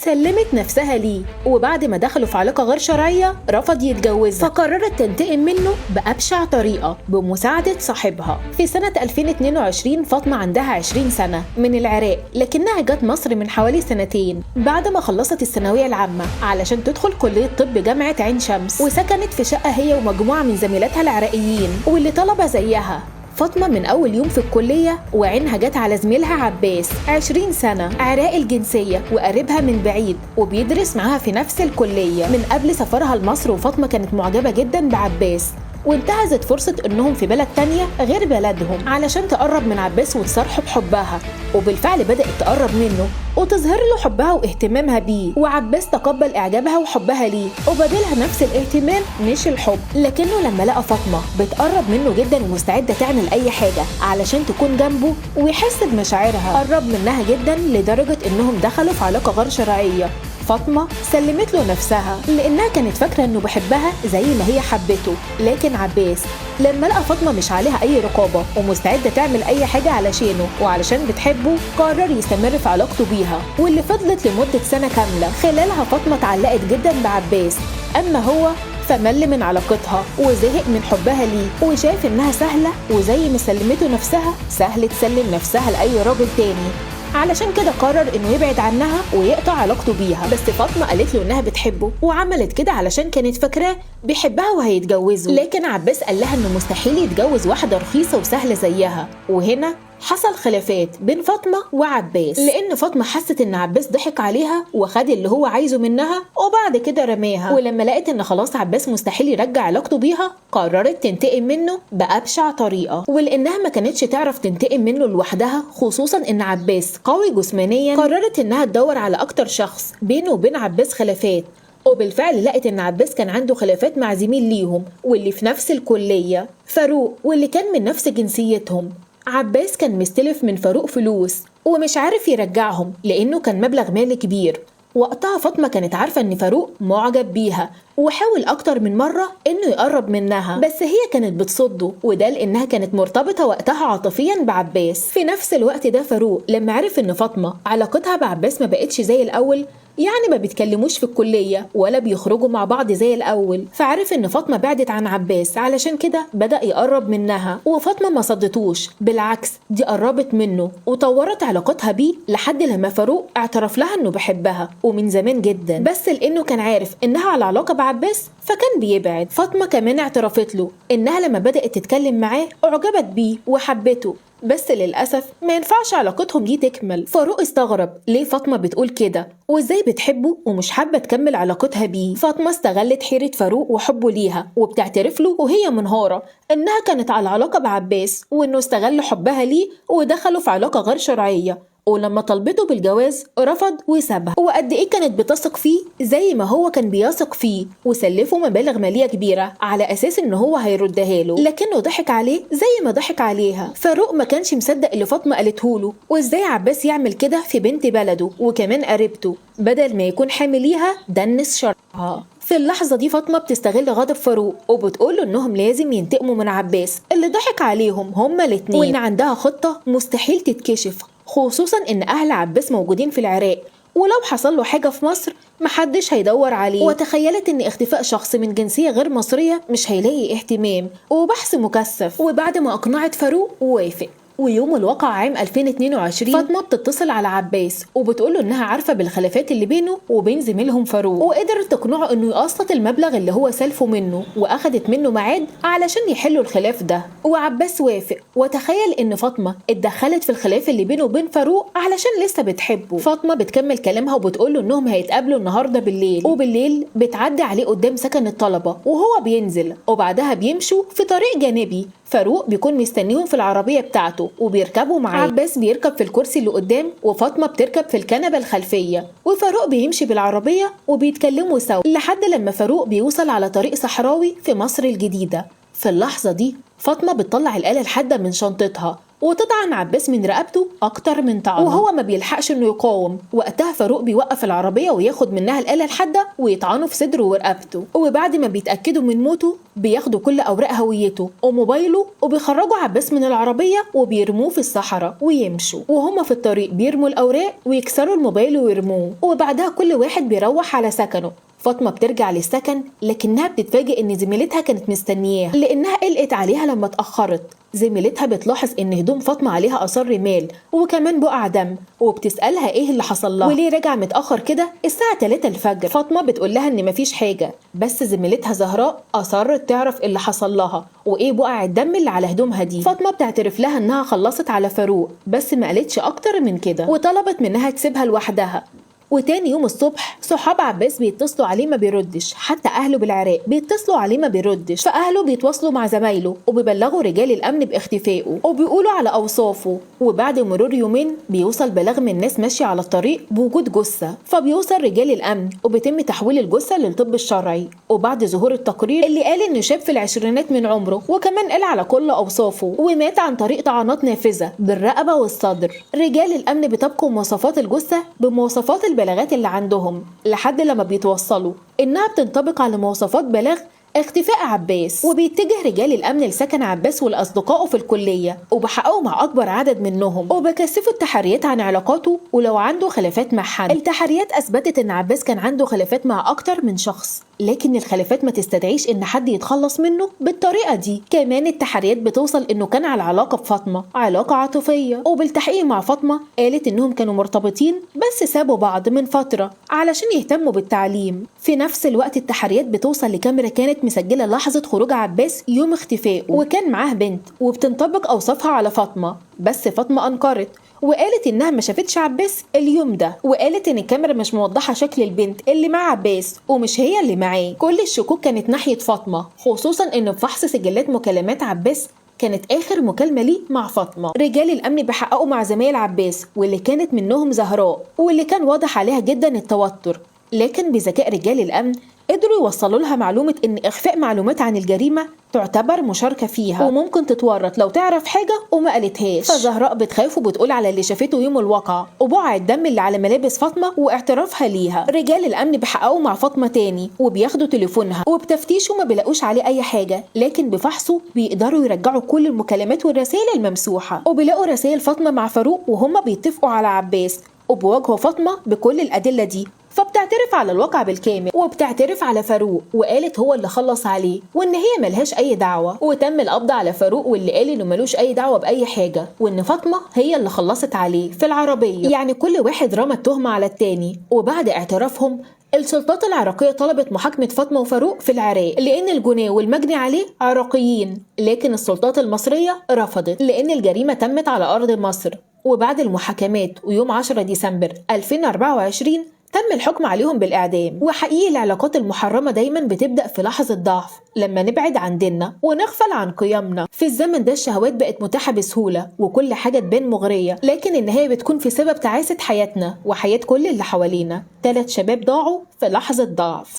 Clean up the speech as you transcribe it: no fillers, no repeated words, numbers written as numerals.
سلمت نفسها ليه، وبعد ما دخلوا في علاقة غير شرعية رفض يتجوزها، فقررت تنتقم منه بأبشع طريقة بمساعدة صاحبها. في سنة 2022 فاطمة عندها 20 سنة من العراق، لكنها جت مصر من حوالي سنتين بعد ما خلصت الثانوية العامة علشان تدخل كلية طب جامعة عين شمس، وسكنت في شقة هي ومجموعة من زميلاتها العراقيين واللي طلبة زيها. فاطمة من أول يوم في الكلية وعينها جت على زميلها عباس 20 سنة عراقي الجنسية وقريبها من بعيد وبيدرس معاها في نفس الكلية من قبل سفرها لمصر. وفاطمة كانت معجبة جدا بعباس وانتهزت فرصة انهم في بلد تانية غير بلدهم علشان تقرب من عباس وتصارحه بحبها، وبالفعل بدأت تقرب منه وتظهر له حبها واهتمامها بيه، وعباس تقبل اعجابها وحبها ليه وبدلها نفس الاهتمام مش الحب. لكنه لما لقى فاطمة بتقرب منه جدا ومستعدة تعمل اي حاجة علشان تكون جنبه ويحس بمشاعرها، قرب منها جدا لدرجة انهم دخلوا في علاقة غير شرعية. فاطمة سلمت له نفسها لأنها كانت فاكرة إنه بحبها زي ما هي حبته، لكن عباس لما لقى فاطمة مش عليها أي رقابة ومستعدة تعمل أي حاجة علشانه وعلشان بتحبه، قرر يستمر في علاقته بيها، واللي فضلت لمدة سنة كاملة. خلالها فاطمة اتعلقت جدا بعباس، أما هو فمل من علاقتها وزهق من حبها ليه وشايف إنها سهلة، وزي ما سلمته نفسها سهل تسلم نفسها لأي راجل تاني، علشان كده قرر انه يبعد عنها ويقطع علاقته بيها. بس فاطمة قالت له انها بتحبه وعملت كده علشان كانت فاكراه بيحبها وهيتجوزوا، لكن عباس قال لها انه مستحيل يتجوز واحدة رخيصة وسهلة زيها. وهنا حصل خلافات بين فاطمة وعباس، لأن فاطمة حست إن عباس ضحك عليها وخد اللي هو عايزه منها وبعد كده رماها، ولما لقت إن خلاص عباس مستحيل يرجع علاقته بيها قررت تنتقم منه بأبشع طريقة. ولأنها ما كانتش تعرف تنتقم منه لوحدها، خصوصا إن عباس قوي جسمانيا، قررت إنها تدور على أكتر شخص بينه وبين عباس خلافات، وبالفعل لقت إن عباس كان عنده خلافات مع زميل ليهم واللي في نفس الكلية، فاروق، واللي كان من نفس جنسيتهم. عباس كان مستلف من فاروق فلوس ومش عارف يرجعهم لأنه كان مبلغ مالي كبير. وقتها فاطمة كانت عارفة إن فاروق معجب بيها وحاول أكتر من مرة إنه يقرب منها، بس هي كانت بتصده، وده لأنها كانت مرتبطة وقتها عاطفيا بعباس. في نفس الوقت ده فاروق لما عرف إن فاطمة علاقتها بعباس ما بقتش زي الأول، يعني ما بيتكلموش في الكلية ولا بيخرجوا مع بعض زي الأول، فعرف إن فاطمة بعدت عن عباس، علشان كده بدأ يقرب منها. وفاطمة ما صدتوش، بالعكس دي قربت منه وطورت علاقتها بيه لحد لما فاروق اعترف لها إنه بحبها ومن زمان جدا، بس لأنه كان عارف إنها على علاقة بعباس فكان بيبعد. فاطمة كمان اعترفت له إنها لما بدأت تتكلم معاه أعجبت بيه وحبته، بس للأسف ما ينفعش علاقتهم دي تكمل. فاروق استغرب ليه فاطمة بتقول كده وازاي بتحبه ومش حابة تكمل علاقتها بيه. فاطمة استغلت حيرة فاروق وحبه ليها وبتعترف له وهي منهارة انها كانت على علاقة بعباس وانه استغل حبها ليه ودخلوا في علاقة غير شرعية، ولما طلبته بالجواز رفض وسابها. وقد ايه كانت بتثق فيه زي ما هو كان بيثق فيه، وسلفه مبالغ مالية كبيرة على اساس ان هو هيردها له، لكنه ضحك عليه زي ما ضحك عليها. فاروق ما كانش مصدق اللي فاطمة قالته له، وازاي عباس يعمل كده في بنت بلده وكمان قريبته، بدل ما يكون حامل ليها دنس شرعها. في اللحظة دي فاطمة بتستغل غضب فاروق وبتقوله انهم لازم ينتقموا من عباس اللي ضحك عليهم هما الاتنين، وان عندها خطة مستحيل تتكشف، خصوصا ان اهل عباس موجودين في العراق ولو حصل له حاجة في مصر محدش هيدور عليه. وتخيلت ان اختفاء شخص من جنسية غير مصرية مش هيلاقي اهتمام وبحث مكثف، وبعد ما اقنعت فاروق ووافق. ويوم الواقع عام 2022 فاطمة بتتصل على عباس وبتقوله انها عارفة بالخلافات اللي بينه وبين زميلهم فاروق، وقدرت تقنعه انه يقسط المبلغ اللي هو سلفه منه، واخدت منه ميعاد علشان يحلوا الخلاف ده، وعباس وافق. وتخيل ان فاطمة اتدخلت في الخلاف اللي بينه وبين فاروق علشان لسه بتحبه. فاطمة بتكمل كلامها وبتقوله انهم هيتقابلوا النهارده بالليل، وبالليل بتعدي عليه قدام سكن الطلبة وهو بينزل، وبعدها بيمشوا في طريق جانبي. فاروق بيكون مستنيهم في العربية بتاعته وبيركبوا معاه. عباس بيركب في الكرسي اللي قدام وفاطمة بتركب في الكنبة الخلفية، وفاروق بيمشي بالعربية وبيتكلموا سوا لحد لما فاروق بيوصل على طريق صحراوي في مصر الجديدة. في اللحظة دي فاطمة بتطلع الآلة الحادة من شنطتها وتطعن عباس من رقبته اكتر من طعنه، وهو ما بيلحقش انه يقاوم. وقتها فاروق بيوقف العربيه وياخد منها الآلة الحاده ويطعنه في صدره ورقبته. وبعد ما بيتاكدوا من موته بياخدوا كل اوراق هويته وموبايله وبيخرجوا عباس من العربيه وبيرموه في الصحراء ويمشوا. وهما في الطريق بيرموا الاوراق ويكسروا الموبايل ويرموه. وبعدها كل واحد بيروح على سكنه. فاطمة بترجع للسكن لكنها بتتفاجئ ان زميلتها كانت مستنياها لانها قلقت عليها لما اتأخرت. زميلتها بتلاحظ ان هدوم فاطمة عليها اثار رمال وكمان بقع دم، وبتسألها ايه اللي حصل لها وليه راجعة متأخر كده الساعة 3 الفجر. فاطمة بتقول لها ان مفيش حاجة، بس زميلتها زهراء اصرت تعرف اللي حصل لها وايه بقع الدم اللي على هدومها دي. فاطمة بتعترف لها انها خلصت على فاروق بس ما قالتش اكتر من كده، وطلبت منها تسيبها لوحدها. وتاني يوم الصبح صحاب عباس بيتصلوا عليه ما بيردش، حتى اهله بالعراق بيتصلوا عليه ما بيردش، فاهله بيتواصلوا مع زمايله وبيبلغوا رجال الامن باختفائه وبيقولوا على اوصافه. وبعد مرور يومين بيوصل بلاغ من ناس ماشيه على الطريق بوجود جثه، فبيوصل رجال الامن وبيتم تحويل الجثه للطب الشرعي. وبعد ظهور التقرير اللي قال انه شاب في العشرينات من عمره، وكمان قال على كل اوصافه ومات عن طريق طعنات نافذه بالرقبه والصدر، رجال الامن بيطبقوا مواصفات الجثه بمواصفات البلاغات اللي عندهم لحد لما بيتوصلوا انها بتنطبق على مواصفات بلاغ اختفاء عباس. وبيتجه رجال الامن لسكن عباس والاصدقاء في الكليه وبحققوا مع اكبر عدد منهم وبكثفوا التحريات عن علاقاته ولو عنده خلافات مع حد. التحريات اثبتت ان عباس كان عنده خلافات مع اكتر من شخص، لكن الخلافات ما تستدعيش ان حد يتخلص منه بالطريقه دي. كمان التحريات بتوصل انه كان على علاقه بفاطمه، علاقه عاطفيه، وبالتحقيق مع فاطمه قالت انهم كانوا مرتبطين بس سابوا بعض من فتره علشان يهتموا بالتعليم. في نفس الوقت التحريات بتوصل لكاميرا كانت مسجله لحظه خروج عباس يوم اختفائه، وكان معاه بنت وبتنطبق اوصافها على فاطمه، بس فاطمه انكرت وقالت انها ما شافتش عباس اليوم ده، وقالت ان الكاميرا مش موضحه شكل البنت اللي مع عباس ومش هي اللي معاه. كل الشكوك كانت ناحيه فاطمه، خصوصا ان في فحص سجلات مكالمات عباس كانت آخر مكالمة ليه مع فاطمة. رجال الأمن بيحققوا مع زمايل عباس واللي كانت منهم زهراء واللي كان واضح عليها جدا التوتر، لكن بذكاء رجال الأمن قدروا يوصلوا لها معلومة إن إخفاء معلومات عن الجريمة تعتبر مشاركة فيها وممكن تتورط لو تعرف حاجة وما قالتهاش. فزهراء بتخاف وبتقول على اللي شافته يوم الواقعة وبقع الدم اللي على ملابس فاطمة واعترافها ليها. رجال الأمن بيحققوا مع فاطمة تاني وبياخدوا تليفونها وبتفتيشه ما بيلاقوش عليه أي حاجة، لكن بفحصه بيقدروا يرجعوا كل المكالمات والرسائل الممسوحة، وبيلاقوا رسائل فاطمة مع فاروق وهما بيتفقوا على عباس وبواجهوا فاطمة بكل الأدلة دي. فبتعترف على الواقع بالكامل وبتعترف على فاروق وقالت هو اللي خلص عليه وان هي ملهاش اي دعوه، وتم القبض على فاروق واللي قال انه ملوش اي دعوه باي حاجه وان فاطمه هي اللي خلصت عليه في العربيه. يعني كل واحد رمى التهمه على التاني. وبعد اعترافهم السلطات العراقيه طلبت محاكمه فاطمه وفاروق في العراق لان الجناه والمجني عليه عراقيين، لكن السلطات المصريه رفضت لان الجريمه تمت على ارض مصر. وبعد المحاكمات ويوم 10 ديسمبر 2024 تم الحكم عليهم بالإعدام. وحقيقي العلاقات المحرمة دايما بتبدأ في لحظة ضعف لما نبعد عن ديننا ونغفل عن قيمنا. في الزمن ده الشهوات بقت متاحة بسهولة وكل حاجة تبان مغرية، لكن النهاية بتكون في سبب تعاسة حياتنا وحياة كل اللي حوالينا. 3 شباب ضاعوا في لحظة ضعف.